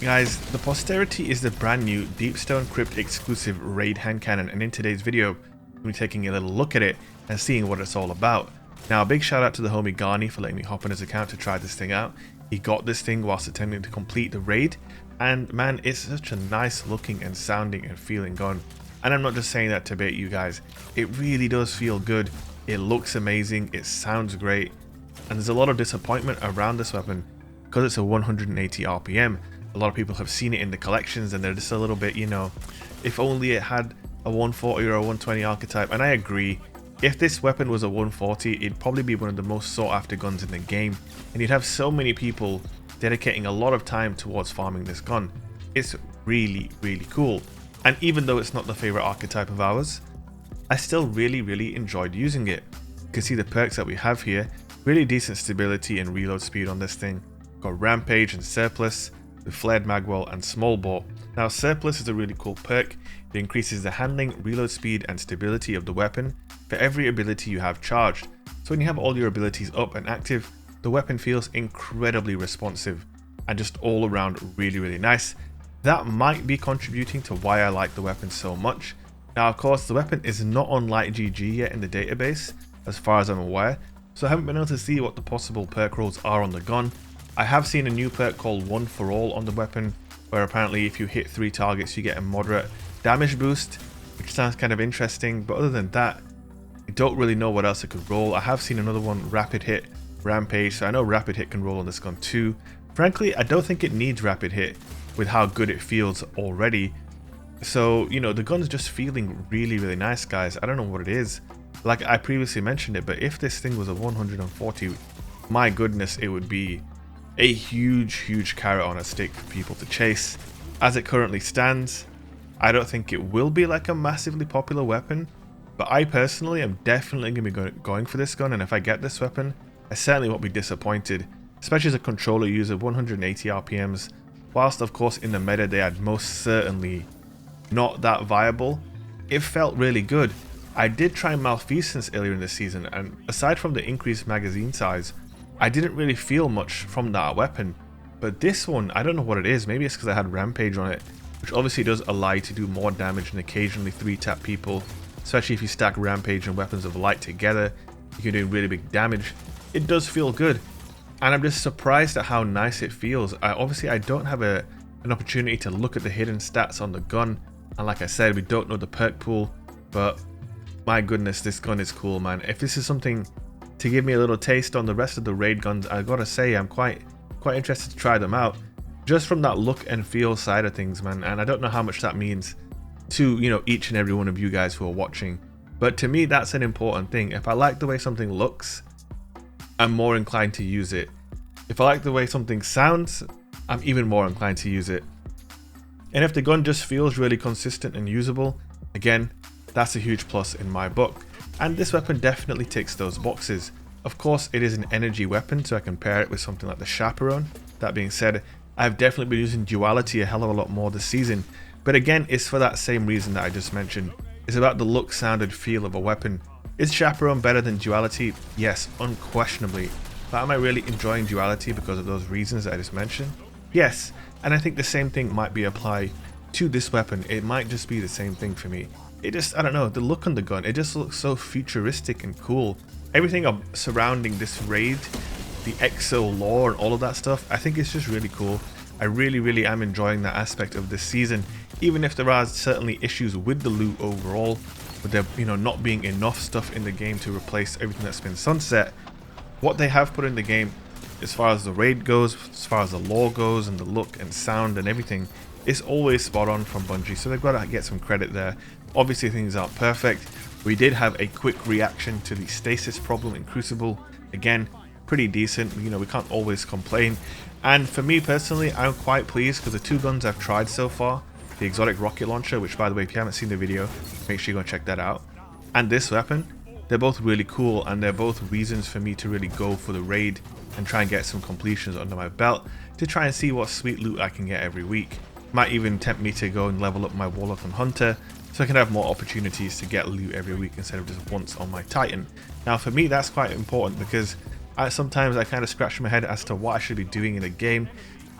Guys, the Posterity is the brand new Deepstone Crypt exclusive raid hand cannon, and in today's video, we'll be taking a little look at it and seeing what it's all about. Now, a big shout out to the homie Garni for letting me hop on his account to try this thing out. He got this thing whilst attempting to complete the raid, and man, it's such a nice looking and sounding and feeling gun. And I'm not just saying that to bait you guys, it really does feel good, it looks amazing, it sounds great, and there's a lot of disappointment around this weapon because it's a 180 RPM. A lot of people have seen it in the collections and they're just a little bit, you know, if only it had a 140 or a 120 archetype. And I agree, if this weapon was a 140, it'd probably be one of the most sought after guns in the game, and you'd have so many people dedicating a lot of time towards farming this gun. It's really cool, and even though it's not the favorite archetype of ours, I still really enjoyed using it. You can see the perks that we have here, really decent stability and reload speed on this thing. Got Rampage and Surplus, with Flared Magwell and Small Bore. Now, Surplus is a really cool perk. It increases the handling, reload speed and stability of the weapon for every ability you have charged. So when you have all your abilities up and active, the weapon feels incredibly responsive and just all around really nice. That might be contributing to why I like the weapon so much. Now, of course, the weapon is not on Light GG yet in the database, as far as I'm aware, so I haven't been able to see what the possible perk rolls are on the gun. I have seen a new perk called One for All on the weapon, where apparently if you hit 3 targets you get a moderate damage boost, which sounds kind of interesting, but other than that, I don't really know what else it could roll. I have seen another one, Rapid Hit Rampage, so I know Rapid Hit can roll on this gun too. Frankly, I don't think it needs Rapid Hit with how good it feels already. So, you know, the gun's just feeling really nice, guys. I don't know what it is. Like I previously mentioned it, but if this thing was a 140, my goodness, it would be a huge carrot on a stick for people to chase. As it currently stands, I don't think it will be like a massively popular weapon, but I personally am definitely going to be going for this gun, and if I get this weapon, I certainly won't be disappointed, especially as a controller user. 180 RPMs, whilst of course in the meta they are most certainly not that viable, it felt really good. I did try Malfeasance earlier in the season, and aside from the increased magazine size, I didn't really feel much from that weapon. But this one, I don't know what it is. Maybe it's because I had Rampage on it, which obviously does allow you to do more damage and occasionally 3-tap people, especially if you stack Rampage and Weapons of Light together, you can do really big damage. It does feel good, and I'm just surprised at how nice it feels. Obviously I don't have an opportunity to look at the hidden stats on the gun, and like I said, we don't know the perk pool, but my goodness, this gun is cool, man. If this is something to give me a little taste on the rest of the raid guns, I gotta say I'm quite interested to try them out, just from that look and feel side of things, man. And I don't know how much that means to, you know, each and every one of you guys who are watching, but to me that's an important thing. If I like the way something looks, I'm more inclined to use it. If I like the way something sounds, I'm even more inclined to use it. And if the gun just feels really consistent and usable, again, that's a huge plus in my book. And this weapon definitely ticks those boxes. Of course, it is an energy weapon, so I can pair it with something like the Chaperone. That being said, I've definitely been using Duality a hell of a lot more this season. But again, it's for that same reason that I just mentioned. It's about the look, sound, and feel of a weapon. Is Chaperone better than Duality? Yes, unquestionably. But am I really enjoying Duality because of those reasons that I just mentioned? Yes, and I think the same thing might be applied to this weapon. It might just be the same thing for me. It just, I don't know, the look on the gun, it just looks so futuristic and cool. Everything surrounding this raid, the EXO lore and all of that stuff, I think it's just really cool. I really am enjoying that aspect of this season, even if there are certainly issues with the loot overall, with there, you know, not being enough stuff in the game to replace everything that's been sunset. What they have put in the game, as far as the raid goes, as far as the lore goes, and the look and sound and everything, is always spot on from Bungie, so they've got to get some credit there. Obviously things aren't perfect. We did have a quick reaction to the stasis problem in Crucible. Again, pretty decent, you know, we can't always complain. And for me personally, I'm quite pleased because the 2 guns I've tried so far, the exotic rocket launcher, which by the way, if you haven't seen the video, make sure you go check that out, and this weapon, they're both really cool, and they're both reasons for me to really go for the raid and try and get some completions under my belt to try and see what sweet loot I can get every week. Might even tempt me to go and level up my Warlock and Hunter, so I can have more opportunities to get loot every week instead of just once on my Titan. Now for me that's quite important because sometimes I kind of scratch my head as to what I should be doing in a game,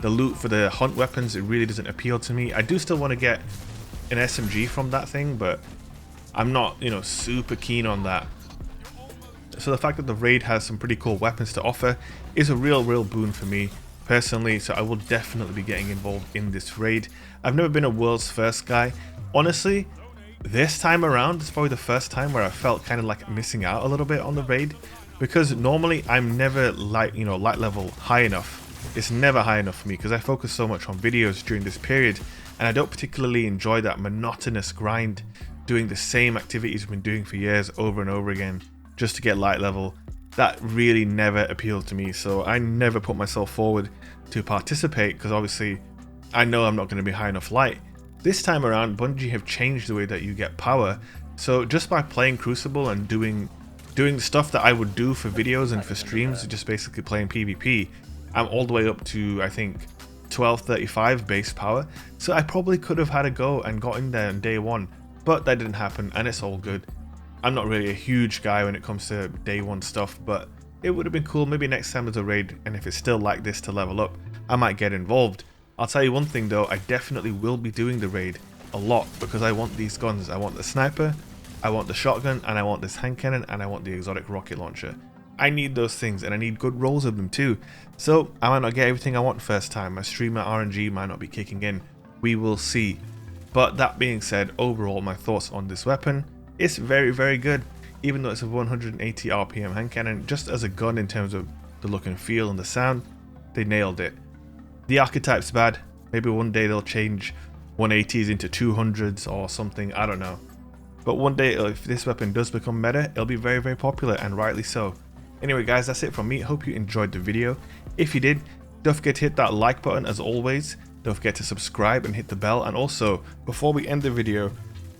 The loot for the hunt weapons, it really doesn't appeal to me. I do still want to get an SMG from that thing, but I'm not, you know, super keen on that. So the fact that the raid has some pretty cool weapons to offer is a real boon for me personally, so I will definitely be getting involved in this raid. I've never been a world's first guy. Honestly, this time around, it's probably the first time where I felt kind of like missing out a little bit on the raid, because normally I'm never light level high enough. It's never high enough for me because I focus so much on videos during this period, and I don't particularly enjoy that monotonous grind, doing the same activities I've been doing for years over and over again just to get light level. That really never appealed to me, so I never put myself forward to participate because obviously I know I'm not going to be high enough light. This time around, Bungie have changed the way that you get power, so just by playing Crucible and doing stuff that I would do for videos and for streams, just basically playing PvP, I'm all the way up to, I think, 1235 base power, so I probably could have had a go and got in there on day one, but that didn't happen, and it's all good. I'm not really a huge guy when it comes to day one stuff, but it would have been cool. Maybe next time there's a raid, and if it's still like this to level up, I might get involved. I'll tell you one thing though, I definitely will be doing the raid a lot because I want these guns. I want the sniper, I want the shotgun, and I want this hand cannon, and I want the exotic rocket launcher. I need those things, and I need good rolls of them too. So I might not get everything I want first time. My streamer RNG might not be kicking in. We will see. But that being said, overall my thoughts on this weapon, it's very good. Even though it's a 180 RPM hand cannon, just as a gun in terms of the look and feel and the sound, they nailed it. The archetype's bad. Maybe one day they'll change 180s into 200s or something, I don't know. But one day, if this weapon does become meta, it'll be very popular, and rightly so. Anyway guys, that's it from me. Hope you enjoyed the video. If you did, don't forget to hit that like button as always. Don't forget to subscribe and hit the bell. And also, before we end the video,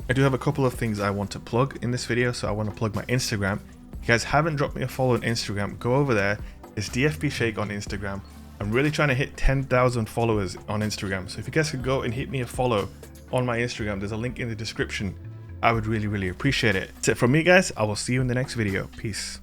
I do have a couple of things I want to plug in this video. So I want to plug my Instagram. If you guys haven't dropped me a follow on Instagram, go over there. It's DFB Shake on Instagram. I'm really trying to hit 10,000 followers on Instagram. So if you guys could go and hit me a follow on my Instagram, there's a link in the description. I would really appreciate it. That's it from me guys. I will see you in the next video. Peace.